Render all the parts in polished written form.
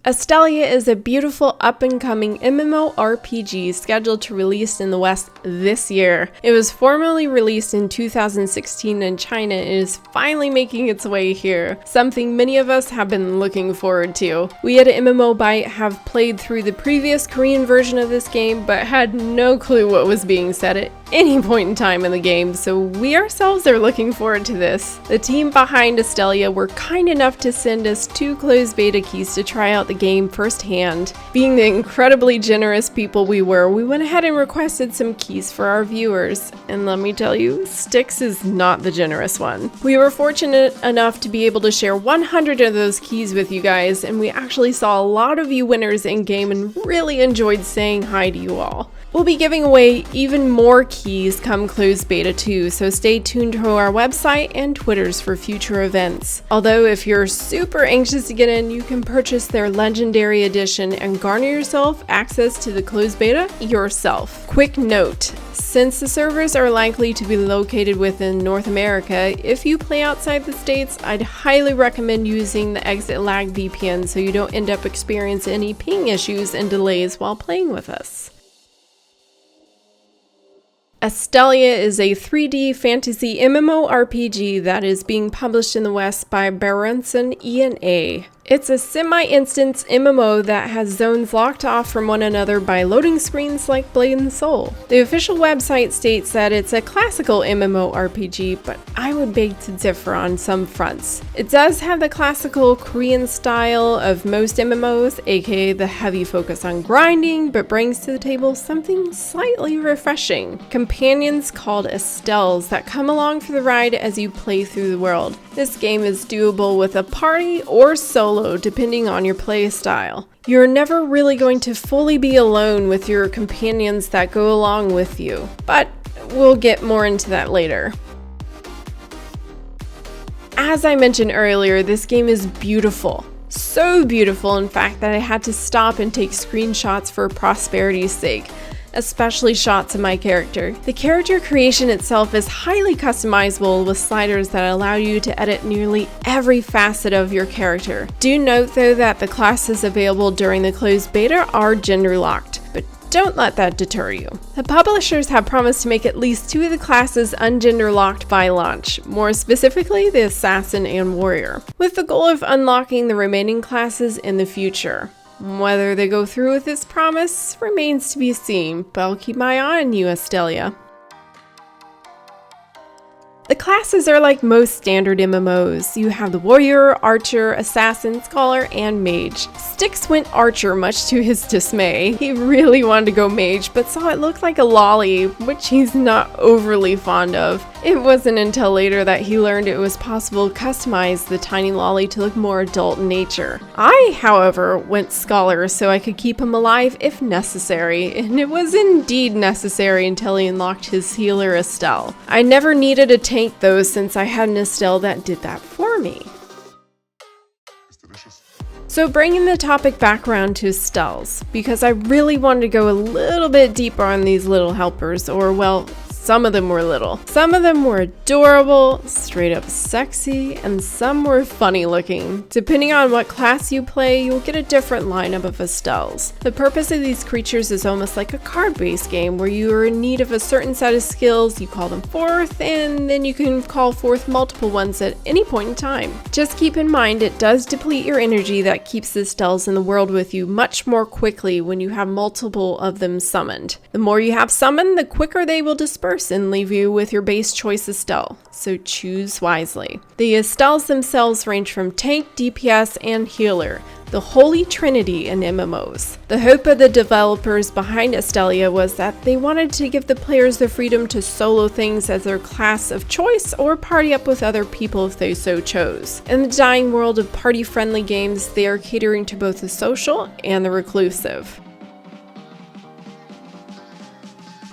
Astellia is a beautiful up-and-coming MMORPG scheduled to release in the West this year. It was formally released in 2016 in China and is finally making its way here, something many of us have been looking forward to. We at MMOByte have played through the previous Korean version of this game, but had no clue what was being said at any point in time in the game, so we ourselves are looking forward to this. The team behind Astellia were kind enough to send us 2 closed beta keys to try out the game firsthand. Being the incredibly generous people we were, we went ahead and requested some keys for our viewers. And let me tell you, STIX is not the generous one. We were fortunate enough to be able to share 100 of those keys with you guys, and we actually saw a lot of you winners in game and really enjoyed saying hi to you all. We'll be giving away even more keys come closed beta 2, so stay tuned to our website and Twitters for future events. Although if you're super anxious to get in, you can purchase their Legendary Edition and garner yourself access to the closed beta yourself. Quick note, since the servers are likely to be located within North America, if you play outside the States, I'd highly recommend using the Exit Lag VPN so you don't end up experiencing any ping issues and delays while playing with us. Astellia is a 3D fantasy MMORPG that is being published in the West by Berenson E&A. It's a semi-instance MMO that has zones locked off from one another by loading screens like Blade and Soul. The official website states that it's a classical MMORPG, but I would beg to differ on some fronts. It does have the classical Korean style of most MMOs, aka the heavy focus on grinding, but brings to the table something slightly refreshing. Companions called ASTELS that come along for the ride as you play through the world. This game is doable with a party or solo, depending on your play style. You're never really going to fully be alone with your companions that go along with you, but we'll get more into that later. As I mentioned earlier, this game is beautiful. So beautiful, in fact, that I had to stop and take screenshots for prosperity's sake. Especially shots of my character. The character creation itself is highly customizable with sliders that allow you to edit nearly every facet of your character. Do note though that the classes available during the closed beta are gender locked, but don't let that deter you. The publishers have promised to make at least 2 of the classes ungender locked by launch, more specifically the Assassin and Warrior, with the goal of unlocking the remaining classes in the future. Whether they go through with this promise remains to be seen, but I'll keep my eye on you, Astellia. The classes are like most standard MMOs. You have the Warrior, Archer, Assassin, Scholar, and Mage. STIX went Archer much to his dismay. He really wanted to go Mage, but saw it looked like a lolly, which he's not overly fond of. It wasn't until later that he learned it was possible to customize the tiny lolly to look more adult in nature. I, however, went Scholar so I could keep him alive if necessary, and it was indeed necessary until he unlocked his healer Estelle. I never needed a tank though, since I had an Estelle that did that for me. So bringing the topic back around to Astells, because I really wanted to go a little bit deeper on these little helpers, or well, some of them were little. Some of them were adorable, straight up sexy, and some were funny looking. Depending on what class you play, you'll get a different lineup of Astells. The purpose of these creatures is almost like a card-based game where you are in need of a certain set of skills, you call them forth, and then you can call forth multiple ones at any point in time. Just keep in mind it does deplete your energy that keeps the Astells in the world with you much more quickly when you have multiple of them summoned. The more you have summoned, the quicker they will disperse and leave you with your base choice Estelle, so choose wisely. The Astells themselves range from tank, DPS, and healer, the holy trinity in MMOs. The hope of the developers behind Astellia was that they wanted to give the players the freedom to solo things as their class of choice or party up with other people if they so chose. In the dying world of party-friendly games, they are catering to both the social and the reclusive.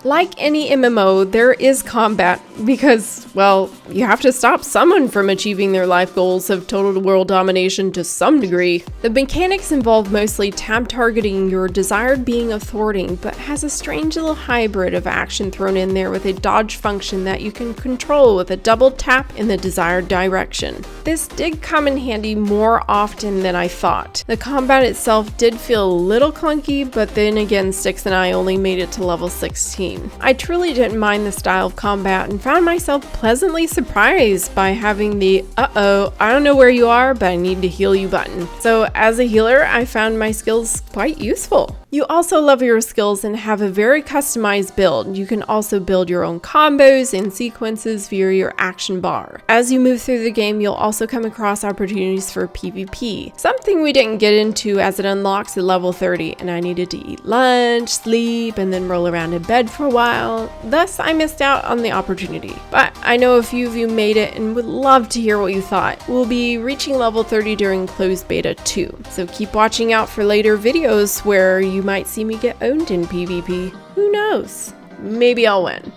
Like any MMO, there is combat because, well, you have to stop someone from achieving their life goals of total world domination to some degree. The mechanics involve mostly tab targeting your desired being of thwarting, but has a strange little hybrid of action thrown in there with a dodge function that you can control with a double tap in the desired direction. This did come in handy more often than I thought. The combat itself did feel a little clunky, but then again, STIX and I only made it to level 16. I truly didn't mind the style of combat and found myself pleasantly surprised by having the "uh-oh, I don't know where you are, but I need to heal you" button. So as a healer, I found my skills quite useful. You also level your skills and have a very customized build. You can also build your own combos and sequences via your action bar. As you move through the game, you'll also come across opportunities for PvP, something we didn't get into as it unlocks at level 30, and I needed to eat lunch, sleep, and then roll around in bed for a while. Thus, I missed out on the opportunity. But I know a few of you made it and would love to hear what you thought. We'll be reaching level 30 during closed beta 2, so keep watching out for later videos where you might see me get owned in PvP. Who knows? Maybe I'll win.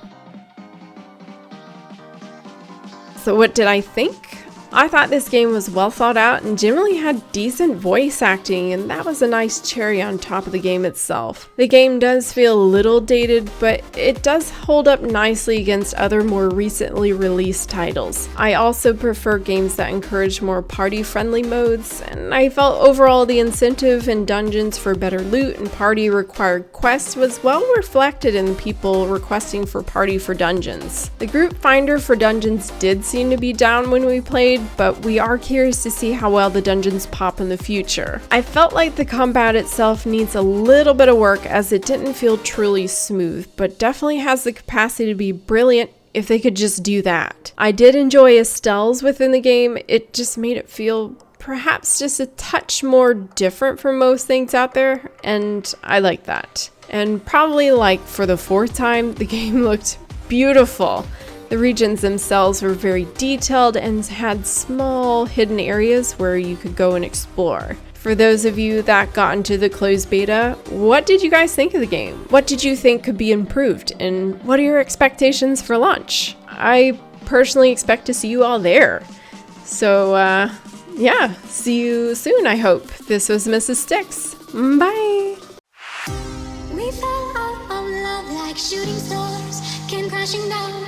So what did I think? I thought this game was well thought out and generally had decent voice acting, and that was a nice cherry on top of the game itself. The game does feel a little dated, but it does hold up nicely against other more recently released titles. I also prefer games that encourage more party-friendly modes, and I felt overall the incentive in dungeons for better loot and party-required quests was well reflected in people requesting for party for dungeons. The group finder for dungeons did seem to be down when we played, but we are curious to see how well the dungeons pop in the future. I felt like the combat itself needs a little bit of work as it didn't feel truly smooth, but definitely has the capacity to be brilliant if they could just do that. I did enjoy ASTELS within the game. It just made it feel perhaps just a touch more different from most things out there, and I like that. And probably like for the 4th time, the game looked beautiful. The regions themselves were very detailed and had small hidden areas where you could go and explore. For those of you that got into the closed beta, what did you guys think of the game? What did you think could be improved? And what are your expectations for launch? I personally expect to see you all there. So yeah, see you soon, I hope. This was Mrs. STIX. Bye! We fell out of love like shooting stars, came crashing down.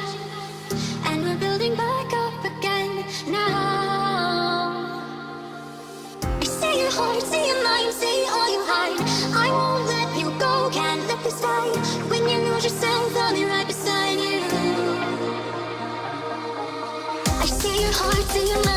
And we're building back up again now. I see your heart, see your mind, see all you hide. I won't let you go, can't let this fight. When you lose yourself, I'll be right beside you. I see your heart, see your mind.